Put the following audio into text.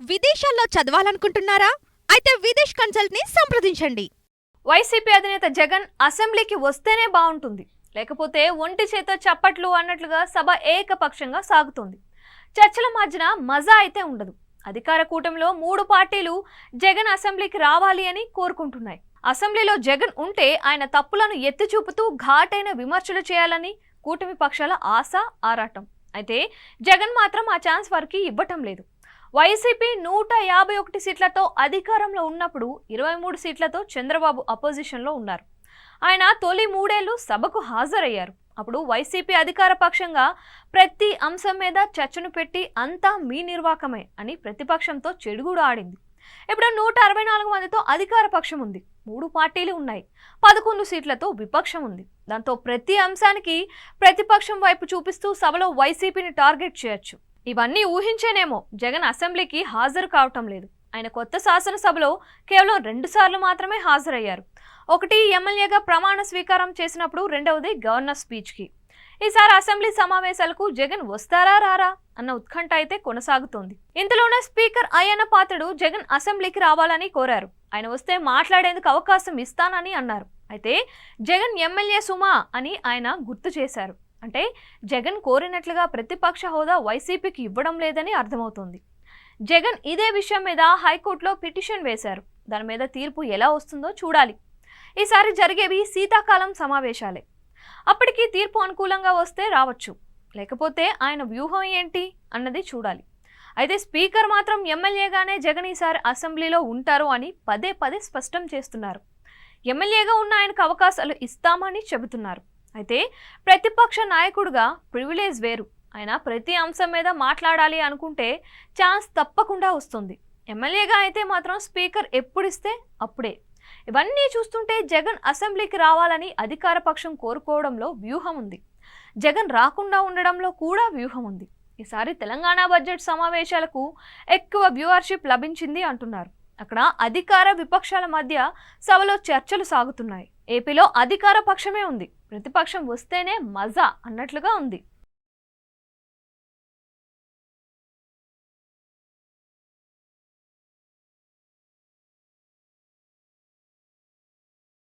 విదేశాల్లో చదవాలనుకుంటున్నారా? అయితే విదేశ్ కన్సల్ట్‌ని సంప్రదించండి. వైసీపీ అధినేత జగన్ అసెంబ్లీకి వస్తేనే బాగుంటుంది, లేకపోతే ఒంటి చేత చప్పట్లు అన్నట్లుగా సభ ఏకపక్షంగా సాగుతోంది. చర్చల మధ్యన మజా అయితే ఉండదు. అధికార కూటమిలో 3 పార్టీలు జగన్ అసెంబ్లీకి రావాలి అని కోరుకుంటున్నాయి. అసెంబ్లీలో జగన్ ఉంటే ఆయన తప్పులను ఎత్తి చూపుతూ ఘాటైన విమర్శలు చేయాలని కూటమి పక్షాల ఆశ ఆరాటం. అయితే జగన్ మాత్రం ఆ ఛాన్స్ వారికి ఇవ్వటం లేదు. వైసీపీ 151 సీట్లతో అధికారంలో ఉన్నప్పుడు 23 సీట్లతో చంద్రబాబు అపోజిషన్లో ఉన్నారు. ఆయన తొలి 3 ఏళ్లు సభకు హాజరయ్యారు. అప్పుడు వైసీపీ అధికార పక్షంగా ప్రతి అంశం మీద చర్చను పెట్టి అంతా మీ నిర్వాకమే అని ప్రతిపక్షంతో చెడుగుడు ఆడింది. ఇప్పుడు 164 మందితో అధికార పక్షం ఉంది, 3 పార్టీలు ఉన్నాయి, 11 సీట్లతో విపక్షం ఉంది. దాంతో ప్రతి అంశానికి ప్రతిపక్షం వైపు చూపిస్తూ సభలో వైసీపీని టార్గెట్ చేయొచ్చు. ఇవన్నీ ఊహించేనేమో జగన్ అసెంబ్లీకి హాజరు కావటం లేదు. ఆయన కొత్త శాసనసభలో కేవలం 2 సార్లు మాత్రమే హాజరయ్యారు. ఒకటి ఎమ్మెల్యేగా ప్రమాణ స్వీకారం చేసినప్పుడు, రెండవది గవర్నర్ స్పీచ్కి. ఈసారి అసెంబ్లీ సమావేశాలకు జగన్ వస్తారా రారా అన్న ఉత్కంఠ అయితే కొనసాగుతోంది. ఇంతలోనే స్పీకర్ అయ్యన్న పాత్రుడు జగన్ అసెంబ్లీకి రావాలని కోరారు. ఆయన వస్తే మాట్లాడేందుకు అవకాశం ఇస్తానని అన్నారు. అయితే జగన్ ఎమ్మెల్యే సుమా అని ఆయన గుర్తు చేశారు. అంటే జగన్ కోరినట్లుగా ప్రతిపక్ష హోదా వైసీపీకి ఇవ్వడం లేదని అర్థమవుతోంది. జగన్ ఇదే విషయం మీద హైకోర్టులో పిటిషన్ వేశారు. దాని మీద తీర్పు ఎలా వస్తుందో చూడాలి. ఈసారి జరిగేవి శీతాకాలం సమావేశాలే. అప్పటికి తీర్పు అనుకూలంగా వస్తే రావచ్చు, లేకపోతే ఆయన వ్యూహం ఏంటి అన్నది చూడాలి. అయితే స్పీకర్ మాత్రం ఎమ్మెల్యేగానే జగన్ ఈసారి అసెంబ్లీలో ఉంటారు అని పదే పదే స్పష్టం చేస్తున్నారు. ఎమ్మెల్యేగా ఉన్న ఆయనకు అవకాశాలు ఇస్తామని చెబుతున్నారు. అయితే ప్రతిపక్ష నాయకుడిగా ప్రివిలేజ్ వేరు. ఆయన ప్రతి అంశం మీద మాట్లాడాలి అనుకుంటే ఛాన్స్ తప్పకుండా వస్తుంది. ఎమ్మెల్యేగా అయితే మాత్రం స్పీకర్ ఎప్పుడిస్తే అప్పుడే. ఇవన్నీ చూస్తుంటే జగన్ అసెంబ్లీకి రావాలని అధికార పక్షం కోరుకోవడంలో వ్యూహం ఉంది. జగన్ రాకుండా ఉండడంలో కూడా వ్యూహం ఉంది. ఈసారి తెలంగాణ బడ్జెట్ సమావేశాలకు ఎక్కువ వ్యూవర్షిప్ లభించింది అంటున్నారు. అక్కడ అధికార విపక్షాల మధ్య సభలో చర్చలు సాగుతున్నాయి. ఏపీలో అధికార పక్షమే ఉంది, ప్రతిపక్షం వస్తేనే మజా అన్నట్లుగా ఉంది.